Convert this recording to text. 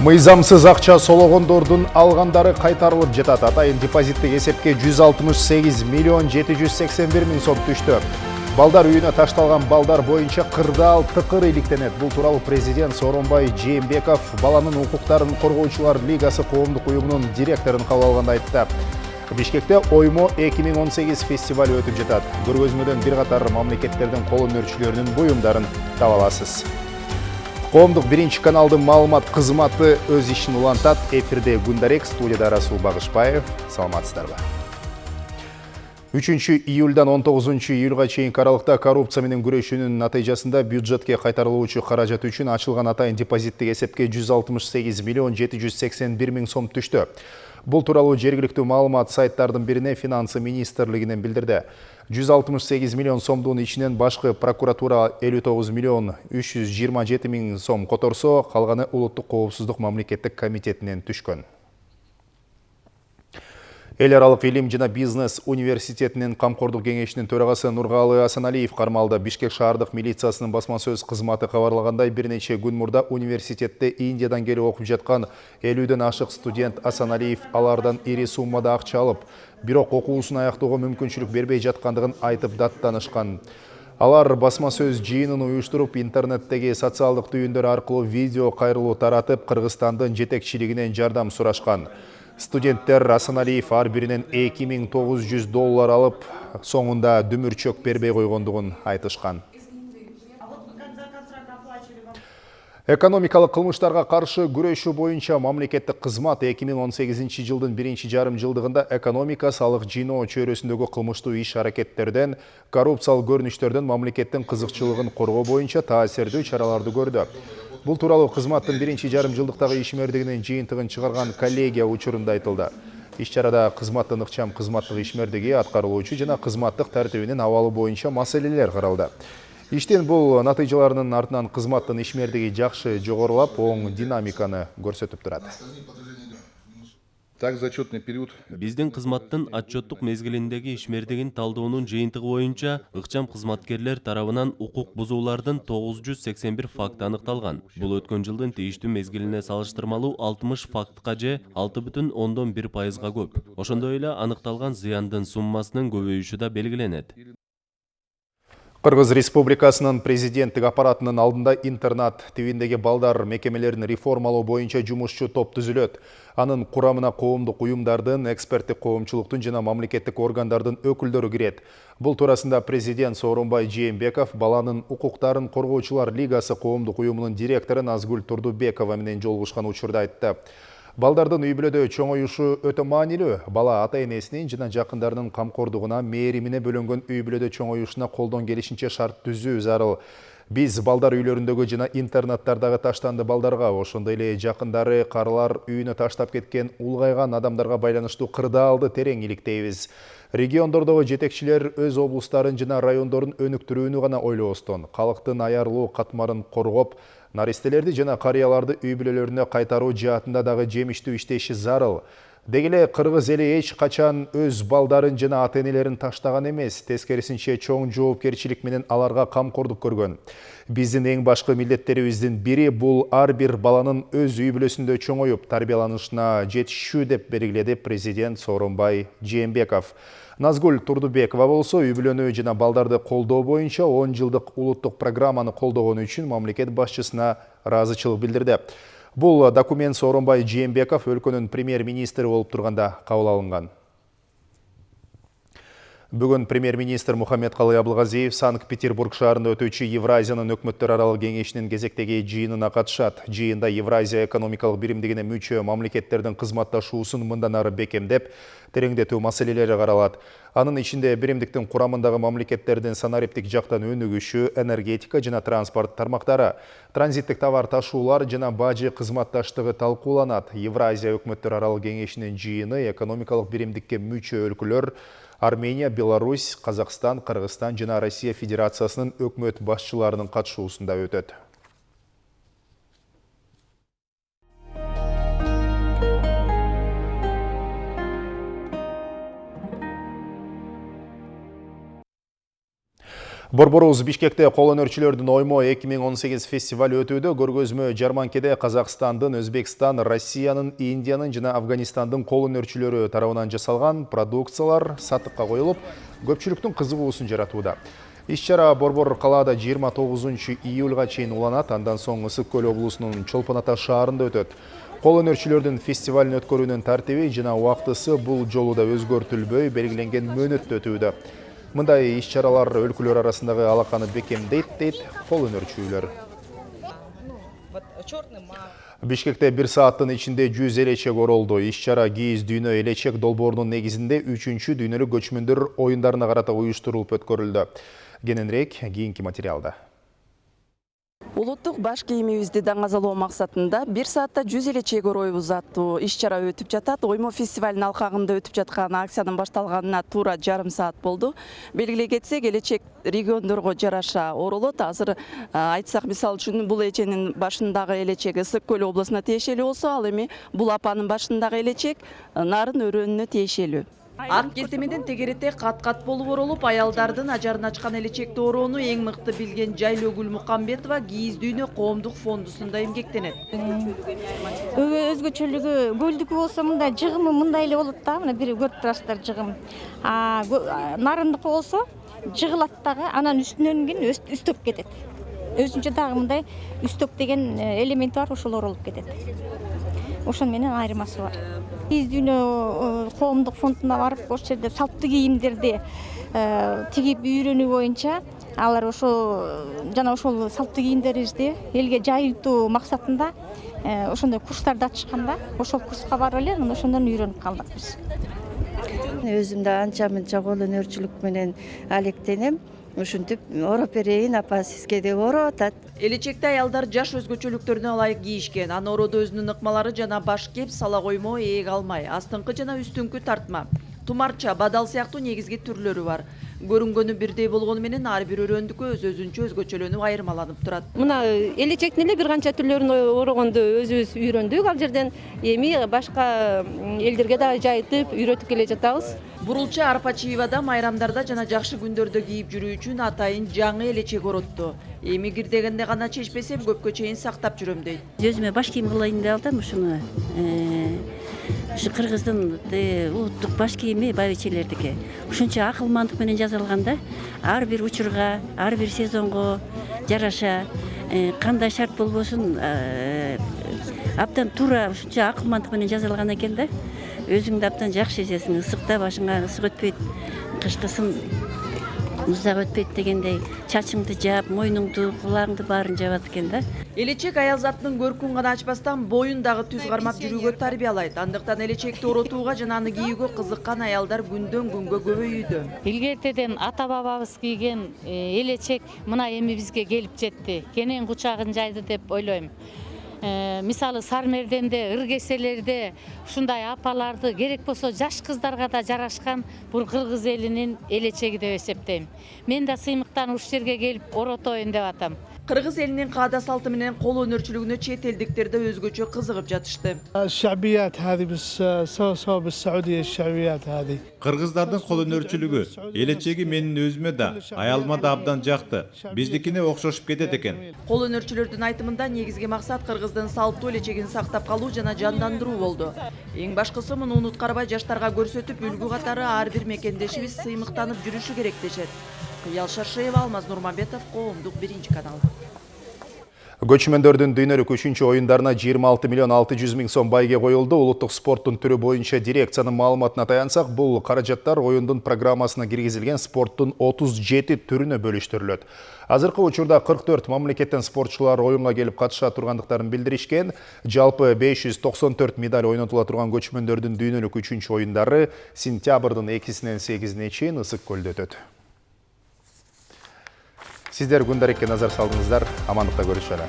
Мыйзамсыз акча сологондордун алгандары кайтарылып жатат. Атайын депозиттик эсепке 168 миллион 781 миң сом түштү. Балдар үйүнө ташталган балдар боюнча кырдаал тыкыр иликтенет. Бул тууралуу президент Сооронбай Жээнбеков баланын укуктарын коргоочулар лигасы коомдук уюмунун директорун кабыл алганда айтты. Бишкекте Оймо 2018 фестивалы өтүп жатат. Көргөзмөдөн бир катар мамлекеттердин кол өнөрчүлөрүнүн буюмдарын таба аласыз. Коомдук биринчи каналдын маалымат кызматы өз ишин улантат. Эфирде Гундарек, студияда Расул Багышбаев. Саламатсыздарбы. 3 июльдан 19 июльга чейинки аралыкта коррупция менен күрөшүүнүн натыйжасында бюджетке кайтарылуучу каражат үчүн ачылган атайын депозиттик эсепке 168 миллион 781 миң сом түштү. Бул тууралуу жергиликтүү маалымат сайттардын бирине финансы министрлигинен билдирди. 168 миллион сомдун ичинен башкы прокуратура 59 миллион 327 миң сом которсо, калганы улуттук коопсуздук мамлекеттик комитетинен түшкөн. Эл аралык илим жана бизнес университетинин камкордук кеңешинин төрагасы Нургалы Асаналиев кармалды. Бишкек шаардык милициясынын басма сөз кызматы кабарлагандай, бир нече күн мурда университетте Индиядан келип окуп жаткан 50ден ашык студент Асаналиев алардан ири суммада акча алып, бирок окуусун аяктоого мүмкүнчүлүк бербей жаткандыгын айтып даттанышкан. Алар басма сөз жыйынын уюштуруп, интернеттеги социалдык түйүндөр аркылуу видео кайрылуу таратып, Кыргызстандын жетекчилигинен жардам сурашкан. Студенттер Асаналиев ар биринен $2900 алып, соңунда дүмүрчөк бербей койгондугун айтышкан. Экономикалык кылмыштарга каршы күрөшүү боюнча мамлекеттик кызмат 2018 жылдын биринчи жарым жылдыгында экономика, салык жыйноо чөйрөсүндөгү кылмыштуу иш-аракеттерден, коррупциялык көрүнүштөрдөн мамлекеттин кызыкчылыгын коргоо боюнча таасирдүү чараларды көрдү. Бул тууралуу кызматтын биринчи жарым жылдыктагы ишмердигинин жыйынтыгын чыгарган коллегия учурунда айтылды. Иш-чарада кызматтын ыкчам кызматтык ишмердиги, аткарылуучу жана кызматтык тартибинин абалы боюнча маселелер каралды. Иштин бул натыйжаларынын артынан кызматтын ишмердиги жакшы жогорулап, оң динамиканы көрсөтүп турат. Так, зачетный период. Биздин кызматтын отчеттук мезгилиндеги ишмердигин талдоонун жыйынтыгы боюнча ыкчам кызматкерлер тарабынан укук бузуулардын 981 факты аныкталган. Бул өткөн жылдын тийиштүү мезгилине салыштырмалуу 60 фактка же 6,1%га көп. Ошондой эле аныкталган зыяндын суммасынын көбөйүшү да белгиленет. Кыргыз Республикасынын президенттик аппаратынын алдында интернат тибиндеги балдар мекемелерин реформалоо боюнча жумушчу топ түзүлөт. Анын курамына коомдук уюмдардын, эксперттик коомчулуктун жана мамлекеттик органдардын өкүлдөрү кирет. Бул туурасында президент Сооронбай Жээнбеков баланын укуктарын коргоочулар лигасы коомдук уюмунун директору Назгүл Турдубекова менен жолугушкан учурда айтты. Балдардын үй-бүлөдө чоңоюшу өтө маанилүү. Бала ата-энесинин жана жакындарынын камкордугуна, мээримине бөлөнгөн үй-бүлөдө чоңоюшуна колдон келишинче шарт түзүү зарыл. Биз балдар үйлөрүндөгү жана интернаттардагы таштанды балдарга, ошондой эле жакындары карылар үйүнө таштап кеткен улгайган адамдарга байланыштуу кырдаалды терең иликтейбиз. Региондордогу жетекчилер өз облустарын жана райондорун өнүктүрүүнү гана ойлобостон, калктын аярлуу катмарын коргоп, наристелерди жана карыяларды үй-бүлөлөрүнө кайтаруу жаатында дагы жемиштүү иштеши зарыл. Дегеле кыргыз эли эч качан өз балдарын жана ата-энелерин таштаган эмес, тескерисинче чоң жоопкерчилик менен аларга камкордук көргөн. Биздин эң башкы милдеттерибиздин бири бул ар бир баланын өз үй-бүлөсүндө чоңоюп тарбияланышына жетишүү деп белгиледи президент Сооронбай Жээнбеков. Назгүл Турдубекова болсо үй-бүлөнү жана балдарды колдоо боюнча 10 жылдык улуттук программаны колдогону үчүн мамлекет башчысына ыраазычылык билдирди. Бул документ Сооронбай Жээнбеков өлкөнүн премьер-министри болуп турганда кабыл алынган. Бүгүн премьер-министр Мухаммедкалый Абылгазиев Санкт-Петербург шаарында өтүүчү Евразиянын өкмөттөр аралык кеңешинин кезектеги жыйынына катышат. Жыйында Евразия экономикалык биримдигине мүчө мамлекеттердин кызматташуусун мындан ары бекемдеп, тереңдетүү маселелери каралат. Анын ичинде биримдиктин курамындагы мамлекеттердин санариптик жактан өнүгүшү, энергетика жана транспорт тармактары, транзиттик товар ташуулар жана бажы кызматташтыгы талкууланат. Евразия өкмөттөр аралык кеңешинин жыйыны экономикалык биримдикке мүчө өлкөлөр Армения, Беларусь, Казакстан, Кыргызстан жана Россия Федерациясынын өкмөт башчыларынын катышуусунда өтөт. Борборубуз Бишкекте кол өнөрчүлөрдүн оймо 2018 фестиваль өтүүдө. Көргөзмө жарманкеде Казакстандын, Өзбекстан, Россиянын, Индиянын жана Афганистандын кол өнөрчүлөрү тарабынан жасалган продукциялар сатыкка коюлуп, көпчүлүктүн кызыгуусун жаратууда. Иш-чара Борбор калаада 29 июлга чейин уланат, андан соң Ысык Көл облусунун Чолпон Ата шаарында өтөт. Кол өнөрчүлөрдүн фестивалын өткөрүүнүн тартиби жана убактысы бул жолу да өзгөртүлбөй белгиленген мөөнөттө өтүүдө. Мындай иш-чаралар өлкөлөр арасындагы алаканы бекемдейт, дейт кол өнөрчүлөр. Бишкекте 1 сааттын ичинде 100 элечек оролду. Иш-чара кийиз дүйнө элечек долбоорунун негизинде 3-чү дүйнөлүк көчмөндөр оюндарына карата уюштурулуп өткөрүлдү. Кененирээк кийинки материалда. Улуттук баш кийимибизди даңазалоо максатында 1 саатта 100 элечек оройбуз аттуу иш-чара өтүп жатат. Оймо фестивалынын алкагында өтүп жаткан акциянын башталганына туура жарым саат болду. Белгилей кетсек, элечек региондорго жараша оролот. Азыр айтсак, мисалы үчүн бул эженин башындагы элечек Ысык Көл облусуна тиешелүү болсо, ал эми бул апанын башындагы элечек Нарын өрөөнүнө тиешелүү. Ак кеземеден тегерете кат-кат болуп оролуп, аялдардын ажарын ачкан элечекти ороону эң мыкты билген Жайлөгүл Мукамбетова кийиз дүйнө коомдук фондусунда эмгектенет. Өзгөчөлүгү көлдүкү болсо мындай жыгымы мындай эле болот да, мына бир көрүп турасыздар жыгым. Нарындыкы болсо жыгылат дагы, анан үстүнөн кийин үстөп кетет. Өзүнчө дагы мындай үстөк деген элементи бар, ошол оролуп кетет. Ошон менен айырмасы бар. Кийиз дүйнө коомдук фондуна барып, ошол жерде салттуу кийимдерди тигип үйрөнүү боюнча алар ошол салттуу кийимдерибизди элге жайылтуу максатында ошондой курстарды ачышканда, ошол курска барып эле анан ошондон үйрөнүп калдык биз. Өзүм да анча-мынча кол өнөрчүлүк менен алектенем. Ушинтип ороп берейин, апа сизге деп ороп атат. Элечекте аялдар жаш өзгөчөлүктөрүнө ылайык кийишкен. Аны ороодо өзүнүн ыкмалары жана баш кеп сала коймо ээге алмай, астыңкы жана үстүңкү тартма, тумарча, бадал сыяктуу негизги түрлөрү бар. Көрүнгөнү бирдей болгону менен ар бир өрөөндүкү өзүнчө өзгөчөлөнүп айырмаланып турат. Мына элечектин эле бир канча түрлөрүн орогонду өзүбүз үйрөндүк. Ал жерден эми башка элдерге да жайытып үйрөтүп келе жатабыз. Бурулча Арпачиевада майрамдарда жана жакшы күндөрдө кийип жүрүү үчүн атайын жаңы элечек оротту. Эми кирдегенде гана чечпесем көпкө чейин сактап жүрөм дейт. Өзүмө баш кийим кылайын деп алдым ушуну. Ушу Кыргыздын улуттук баш кийими байбичелердики. Ушунча акылмандык менен жазылган да. Ар бир учурга, ар бир сезонго жараша кандай шарт болбосун абдан туура ушунча акылмандык менен жазылган экен да. Өзүңдү абдан жакшы сезесиң, ысыкта башыңа ысык өтпөйт, кышкысын музак өтпөйт дегендей, чачыңды жаап, мойнуңду, кулагыңды баарын жабат экен да. Элечек аял затынын көркүн гана ачпастан боюн дагы түз кармап жүрүүгө тарбиялайт. Андыктан элечекти оротууга жана аны кийүүгө кызыккан аялдар күндөн күнгө көбөйүүдө. Илгертеден ата бабабыз кийген элечек мына эми бизге келип жетти. Кенен кучагын жайды деп ойлойм. Мисалы Сармерденде, Ыргеселерде ушундай апаларды керек болсо жаш кыздарга да жарашкан бул кыргыз элинин элечеги деп эсептейм. Мен да сыймыктан ушул жерге келип оротоюн деп атам. Кыргыз элинин каада салты менен кол өнөрчүлүгүнө чет элдиктер да өзгөчө кызыгып жатышты. الشعبيات هذه بس سوا بالسعودية الشعبيات هذه. Кыргыздардын кол өнөрчүлүгү, элечеги менин өзүмө да, аялыма да абдан жакты. Биздикине окшошуп кетет экен. Кол өнөрчүлөрдүн айтымында негизги максат Кыргыздын салттуу элечегин сактап калуу жана жандандыруу болду. Эң башкысы муну унуткарбай жаштарга көрсөтүп, үлгү катары ар бир мекендешибиз сыймыктанып жүрүшү керек дешет. Кыял Шаршеева, Алмаз Нурманбетов, Коомдук 1 канал. Көчмөндөрдүн дүйнөлүк 3-чү оюндарына 26 миллион 600 миң сом байге коюлду. Улуттук спорттун түрү боюнча дирекциянын маалыматына таянсак, бул каражаттар оюндун программасына киргизилген спорттун 37 түрүнө бөлүштүрүлөт. Азыркы учурда 44 мамлекеттен спортчулар оюнга келип катыша тургандыктарын билдиришкен. Жалпы 594 медаль ойнотула турган көчмөндөрдүн дүйнөлүк 3-чү оюндары сентябрдын 2-синен 8-ине чейин Ысык Көлдө өтөт. Сиздер күндарекке назар салдыңыздар, амандыкта көрүшөлө.